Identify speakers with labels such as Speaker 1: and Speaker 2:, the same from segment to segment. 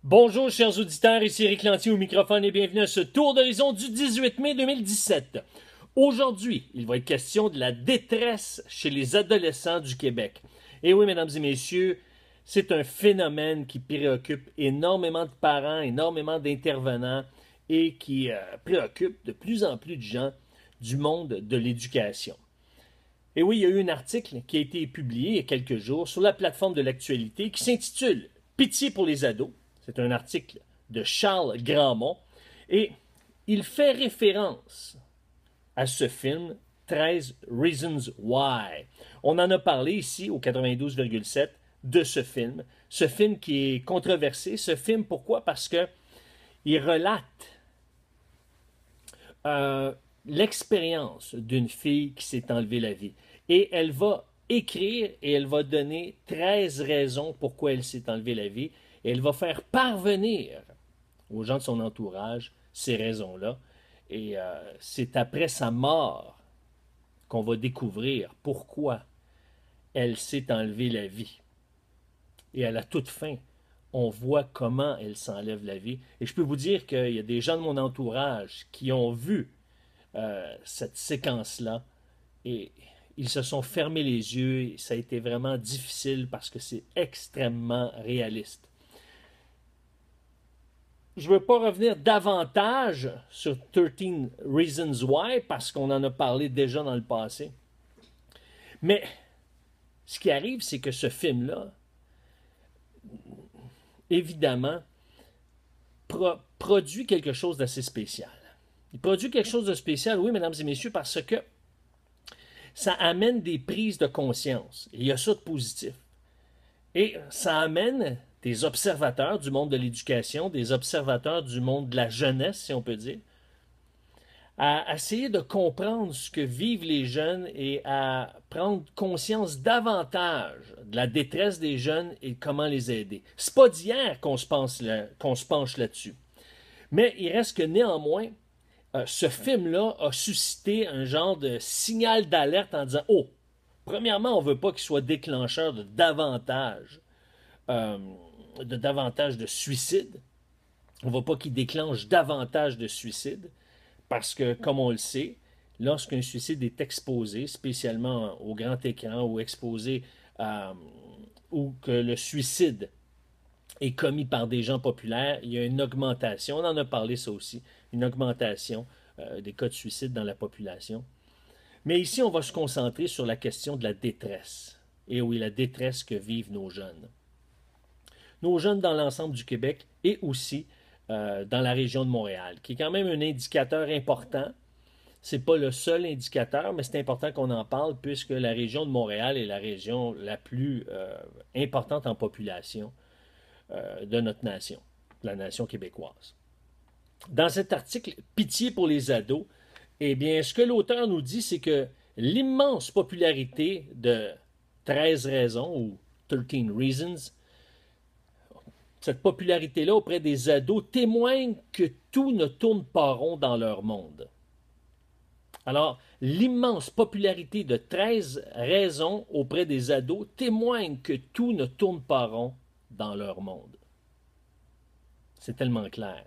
Speaker 1: Bonjour chers auditeurs, ici Éric Lantier au microphone et bienvenue à ce tour d'horizon du 18 mai 2017. Aujourd'hui, il va être question de la détresse chez les adolescents du Québec. Et oui, mesdames et messieurs, c'est un phénomène qui préoccupe énormément de parents, énormément d'intervenants et qui préoccupe de plus en plus de gens du monde de l'éducation. Et oui, il y a eu un article qui a été publié il y a quelques jours sur la plateforme de l'actualité qui s'intitule Pitié pour les ados. C'est un article de Charles Grandmont et il fait référence à ce film 13 Reasons Why. On en a parlé ici au 92,7 de ce film qui est controversé. Ce film, pourquoi? Parce que il relate euh, l'expérience d'une fille qui s'est enlevée la vie. Et elle va écrire et elle va donner 13 raisons pourquoi elle s'est enlevée la vie. Et elle va faire parvenir aux gens de son entourage ces raisons-là. Et c'est après sa mort qu'on va découvrir pourquoi elle s'est enlevée la vie. Et à la toute fin, on voit comment elle s'enlève la vie. Et je peux vous dire qu'il y a des gens de mon entourage qui ont vu cette séquence-là et ils se sont fermés les yeux et ça a été vraiment difficile parce que c'est extrêmement réaliste. Je ne veux pas revenir davantage sur 13 Reasons Why parce qu'on en a parlé déjà dans le passé. Mais ce qui arrive, c'est que ce film-là, évidemment, produit quelque chose d'assez spécial. Il produit quelque chose de spécial, oui, mesdames et messieurs, parce que ça amène des prises de conscience. Et il y a ça de positif. Et ça amène des observateurs du monde de l'éducation, des observateurs du monde de la jeunesse, si on peut dire, à essayer de comprendre ce que vivent les jeunes et à prendre conscience davantage de la détresse des jeunes et comment les aider. C'est pas d'hier qu'on se penche là-dessus. Mais il reste que néanmoins, ce film-là a suscité un genre de signal d'alerte en disant oh, premièrement, on ne veut pas qu'il soit déclencheur euh, de davantage de suicides. On ne veut pas qu'il déclenche davantage de suicides parce que, comme on le sait, lorsqu'un suicide est exposé, spécialement au grand écran ou exposé ou que le suicide est commis par des gens populaires, il y a une augmentation, on en a parlé ça aussi, une augmentation des cas de suicide dans la population. Mais ici, on va se concentrer sur la question de la détresse. Et oui, la détresse que vivent nos jeunes. Nos jeunes dans l'ensemble du Québec et aussi dans la région de Montréal, qui est quand même un indicateur important. Ce n'est pas le seul indicateur, mais c'est important qu'on en parle puisque la région de Montréal est la région la plus importante en population de notre nation, la nation québécoise. Dans cet article Pitié pour les ados, eh bien, ce que l'auteur nous dit, c'est que l'immense popularité de 13 raisons ou 13 Reasons, cette popularité-là auprès des ados témoigne que tout ne tourne pas rond dans leur monde. Alors, l'immense popularité de 13 raisons auprès des ados témoigne que tout ne tourne pas rond dans leur monde. C'est tellement clair.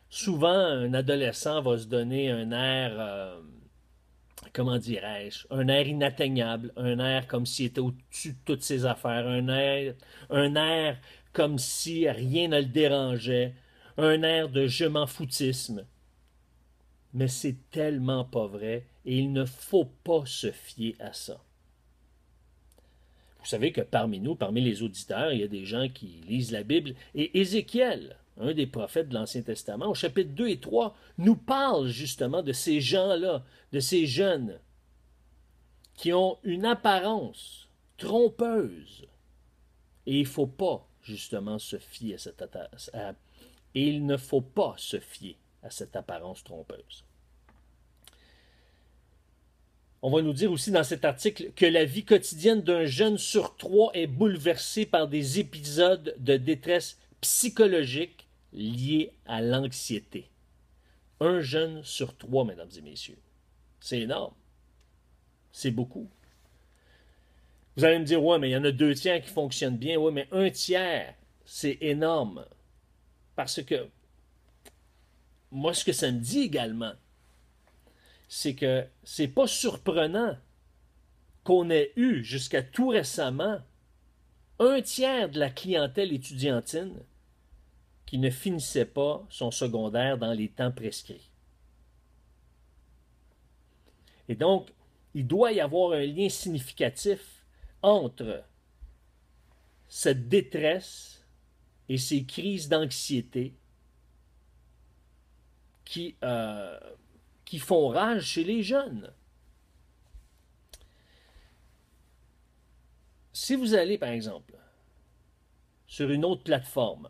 Speaker 1: Souvent, un adolescent va se donner un air, comment dirais-je, un air inatteignable, un air comme s'il était au-dessus de toutes ses affaires, un air comme si rien ne le dérangeait, un air de je m'en foutisme. Mais c'est tellement pas vrai et il ne faut pas se fier à ça. Vous savez que parmi nous, parmi les auditeurs, il y a des gens qui lisent la Bible et Ézéchiel, un des prophètes de l'Ancien Testament, au chapitre 2 et 3, nous parle justement de ces gens-là, de ces jeunes qui ont une apparence trompeuse. Et il ne faut pas justement se fier à cette et il ne faut pas se fier à cette apparence trompeuse. On va nous dire aussi dans cet article que la vie quotidienne d'un jeune sur trois est bouleversée par des épisodes de détresse psychologique liés à l'anxiété. Un jeune sur trois, mesdames et messieurs. C'est énorme. C'est beaucoup. Vous allez me dire, ouais, mais il y en a 2 tiers qui fonctionnent bien. Oui, mais 1 tiers, c'est énorme. Parce que moi, ce que ça me dit également, c'est que c'est pas surprenant qu'on ait eu jusqu'à tout récemment 1 tiers de la clientèle étudiantine qui ne finissait pas son secondaire dans les temps prescrits. Et donc, il doit y avoir un lien significatif entre cette détresse et ces crises d'anxiété qui font rage chez les jeunes. Si vous allez, par exemple, sur une autre plateforme,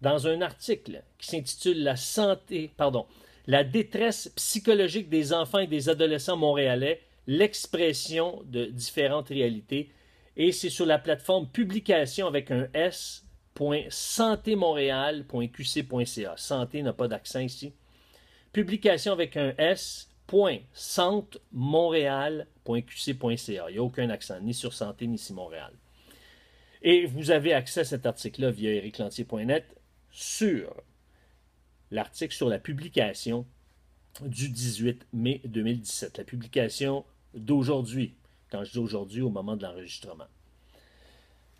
Speaker 1: dans un article qui s'intitule La détresse psychologique des enfants et des adolescents montréalais, l'expression de différentes réalités, et c'est sur la plateforme publication avec un s.santémontréal.qc.ca. Santé n'a pas d'accent ici. Publication avec un s.centremontréal.qc.ca. Il n'y a aucun accent, ni sur santé, ni sur Montréal. Et vous avez accès à cet article-là via ericlantier.net sur l'article sur la publication du 18 mai 2017. La publication d'aujourd'hui, quand je dis aujourd'hui, au moment de l'enregistrement.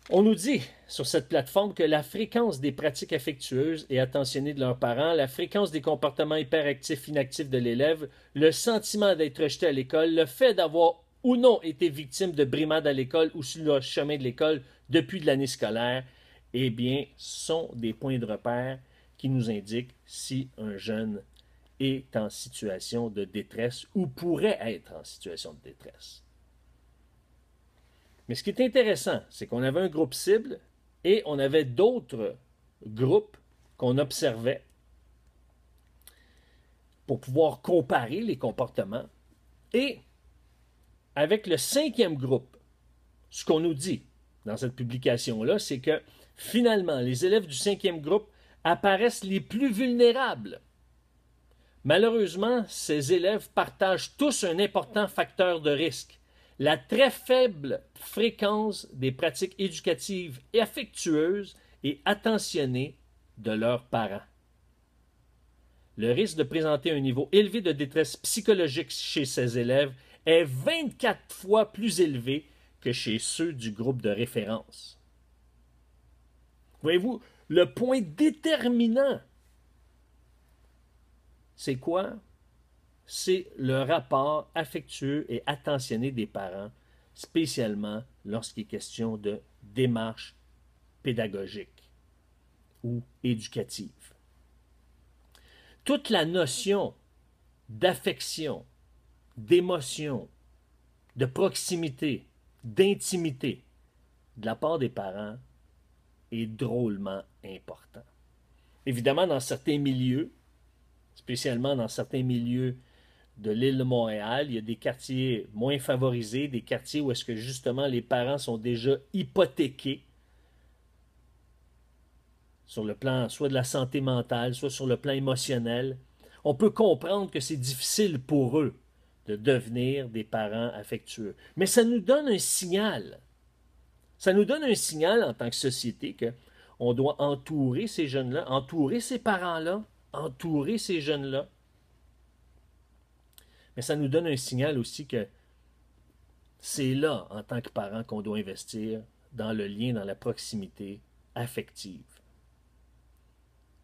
Speaker 1: On nous dit sur cette plateforme que la fréquence des pratiques affectueuses et attentionnées de leurs parents, la fréquence des comportements hyperactifs, inactifs de l'élève, le sentiment d'être rejeté à l'école, le fait d'avoir ou non été victime de brimades à l'école ou sur le chemin de l'école depuis de l'année scolaire, eh bien, sont des points de repère qui nous indiquent si un jeune est en situation de détresse ou pourrait être en situation de détresse. Mais ce qui est intéressant, c'est qu'on avait un groupe cible et on avait d'autres groupes qu'on observait pour pouvoir comparer les comportements. Et avec le 5e groupe, ce qu'on nous dit dans cette publication-là, c'est que finalement, les élèves du 5e groupe apparaissent les plus vulnérables. Malheureusement, ces élèves partagent tous un important facteur de risque, la très faible fréquence des pratiques éducatives et affectueuses et attentionnées de leurs parents. Le risque de présenter un niveau élevé de détresse psychologique chez ces élèves est 24 fois plus élevé que chez ceux du groupe de référence. Voyez-vous, le point déterminant, c'est quoi? C'est le rapport affectueux et attentionné des parents, spécialement lorsqu'il est question de démarche pédagogique ou éducative. Toute la notion d'affection, d'émotion, de proximité, d'intimité de la part des parents est drôlement important. Évidemment, dans certains milieux, spécialement dans certains milieux de l'île de Montréal, il y a des quartiers moins favorisés, des quartiers où est-ce que justement les parents sont déjà hypothéqués sur le plan soit de la santé mentale, soit sur le plan émotionnel. On peut comprendre que c'est difficile pour eux de devenir des parents affectueux. Mais ça nous donne un signal. Ça nous donne un signal en tant que société qu'on doit entourer ces jeunes-là, entourer ces parents-là, entourer ces jeunes-là. Mais ça nous donne un signal aussi que c'est là, en tant que parents, qu'on doit investir dans le lien, dans la proximité affective.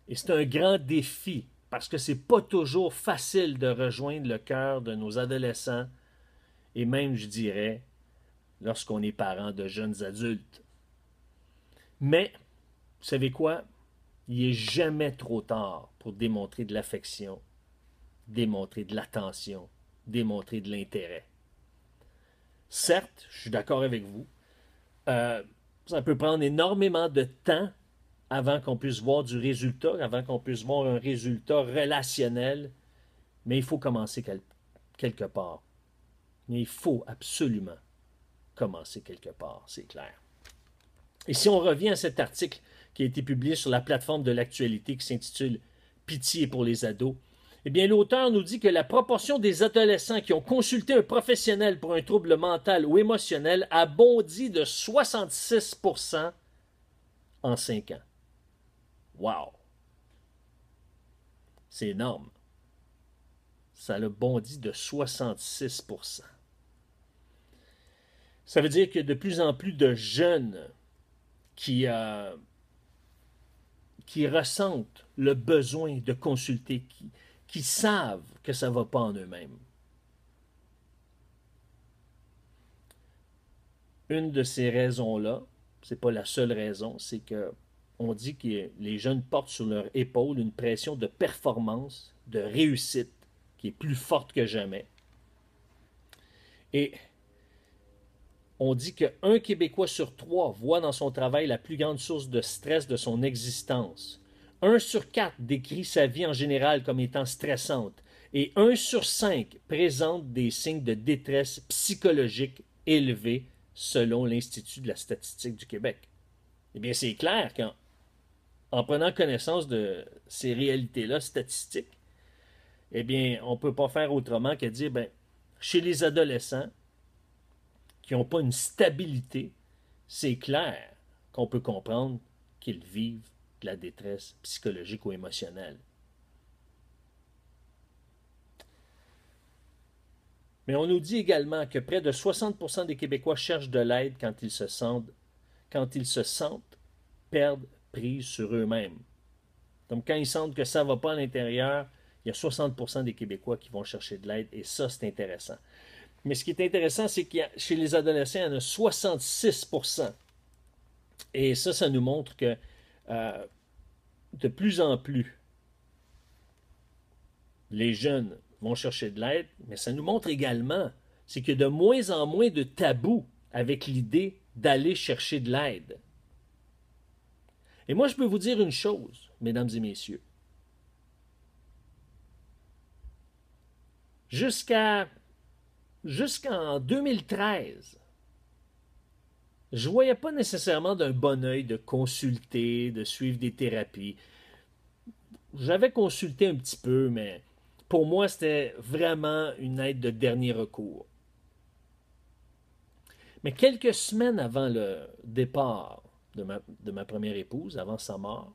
Speaker 1: Et c'est un grand défi, parce que c'est pas toujours facile de rejoindre le cœur de nos adolescents, et même, je dirais, lorsqu'on est parent de jeunes adultes. Mais, vous savez quoi? Il n'est jamais trop tard pour démontrer de l'affection, démontrer de l'attention, démontrer de l'intérêt. Certes, je suis d'accord avec vous, ça peut prendre énormément de temps avant qu'on puisse voir du résultat, avant qu'on puisse voir un résultat relationnel, mais il faut commencer quelque part. Mais il faut absolument commencer quelque part, c'est clair. Et si on revient à cet article qui a été publié sur la plateforme de l'actualité qui s'intitule « Pitié pour les ados », Eh bien, l'auteur nous dit que la proportion des adolescents qui ont consulté un professionnel pour un trouble mental ou émotionnel a bondi de 66% en 5 ans. Wow! C'est énorme. Ça a bondi de 66%. Ça veut dire que de plus en plus de jeunes qui ressentent le besoin de consulter, qui savent que ça ne va pas en eux-mêmes. Une de ces raisons-là, ce n'est pas la seule raison, c'est que on dit que les jeunes portent sur leur épaule une pression de performance, de réussite, qui est plus forte que jamais. Et on dit qu'un Québécois sur 3 voit dans son travail la plus grande source de stress de son existence. 1 sur 4 décrit sa vie en général comme étant stressante. Et 1 sur 5 présente des signes de détresse psychologique élevés selon l'Institut de la statistique du Québec. Eh bien, c'est clair qu'en prenant connaissance de ces réalités-là statistiques, eh bien, on ne peut pas faire autrement que dire, chez les adolescents qui n'ont pas une stabilité, c'est clair qu'on peut comprendre qu'ils vivent de la détresse psychologique ou émotionnelle. Mais on nous dit également que près de 60% des Québécois cherchent de l'aide quand ils se sentent perdre prise sur eux-mêmes. Donc quand ils sentent que ça ne va pas à l'intérieur, il y a 60% des Québécois qui vont chercher de l'aide, et ça, c'est intéressant. Mais ce qui est intéressant, c'est que chez les adolescents, il y en a 66%. Et ça nous montre que de plus en plus, les jeunes vont chercher de l'aide, mais ça nous montre également, c'est qu'il y a de moins en moins de tabous avec l'idée d'aller chercher de l'aide. Et moi, je peux vous dire une chose, mesdames et messieurs. Jusqu'en 2013, je ne voyais pas nécessairement d'un bon œil de consulter, de suivre des thérapies. J'avais consulté un petit peu, mais pour moi, c'était vraiment une aide de dernier recours. Mais quelques semaines avant le départ de ma première épouse, avant sa mort,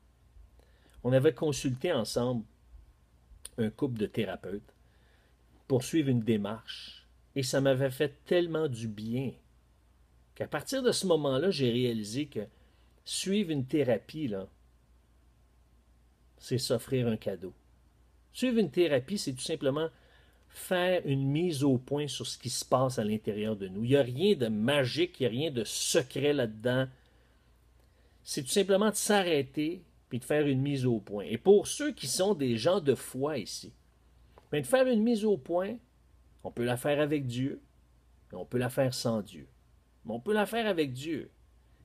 Speaker 1: on avait consulté ensemble un couple de thérapeutes pour suivre une démarche. Et ça m'avait fait tellement du bien qu'à partir de ce moment-là, j'ai réalisé que suivre une thérapie, là, c'est s'offrir un cadeau. Suivre une thérapie, c'est tout simplement faire une mise au point sur ce qui se passe à l'intérieur de nous. Il n'y a rien de magique, il n'y a rien de secret là-dedans. C'est tout simplement de s'arrêter et de faire une mise au point. Et pour ceux qui sont des gens de foi ici, de faire une mise au point, on peut la faire avec Dieu, mais on peut la faire sans Dieu. Mais on peut la faire avec Dieu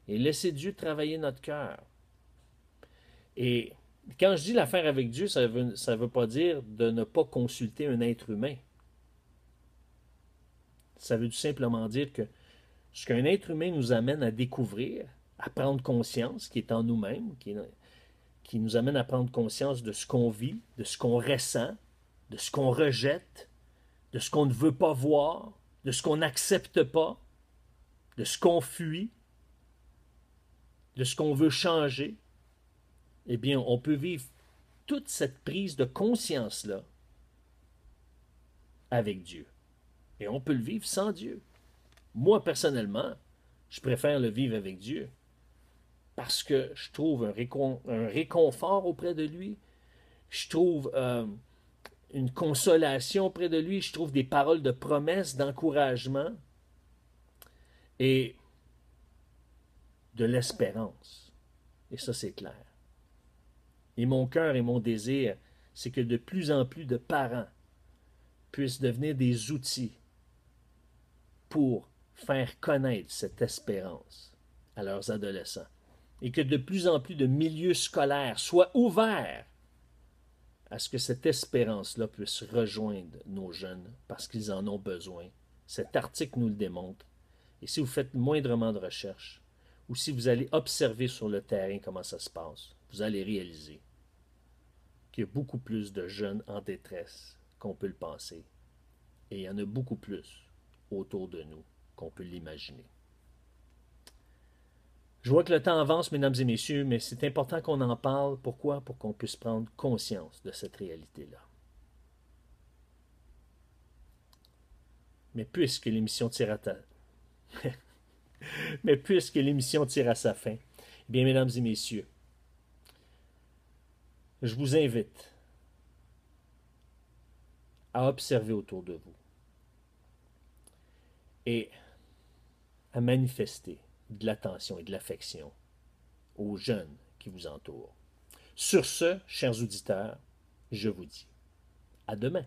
Speaker 1: et laisser Dieu travailler notre cœur. Et quand je dis la faire avec Dieu, ça veut pas dire de ne pas consulter un être humain. Ça veut tout simplement dire que ce qu'un être humain nous amène à découvrir, à prendre conscience, qui est en nous-mêmes, qui nous amène à prendre conscience de ce qu'on vit, de ce qu'on ressent, de ce qu'on rejette, de ce qu'on ne veut pas voir, de ce qu'on n'accepte pas, de ce qu'on fuit, de ce qu'on veut changer, eh bien, on peut vivre toute cette prise de conscience-là avec Dieu. Et on peut le vivre sans Dieu. Moi, personnellement, je préfère le vivre avec Dieu parce que je trouve un réconfort auprès de lui. Je trouve une consolation auprès de lui. Je trouve des paroles de promesse, d'encouragement et de l'espérance. Et ça, c'est clair. Et mon cœur et mon désir, c'est que de plus en plus de parents puissent devenir des outils pour faire connaître cette espérance à leurs adolescents. Et que de plus en plus de milieux scolaires soient ouverts à ce que cette espérance-là puisse rejoindre nos jeunes parce qu'ils en ont besoin. Cet article nous le démontre. Et si vous faites moindrement de recherche, ou si vous allez observer sur le terrain comment ça se passe, vous allez réaliser qu'il y a beaucoup plus de jeunes en détresse qu'on peut le penser. Et il y en a beaucoup plus autour de nous qu'on peut l'imaginer. Je vois que le temps avance, mesdames et messieurs, mais c'est important qu'on en parle. Pourquoi? Pour qu'on puisse prendre conscience de cette réalité-là. Mais puisque l'émission tire à Mais puisque l'émission tire à sa fin, eh bien, mesdames et messieurs, je vous invite à observer autour de vous et à manifester de l'attention et de l'affection aux jeunes qui vous entourent. Sur ce, chers auditeurs, je vous dis à demain.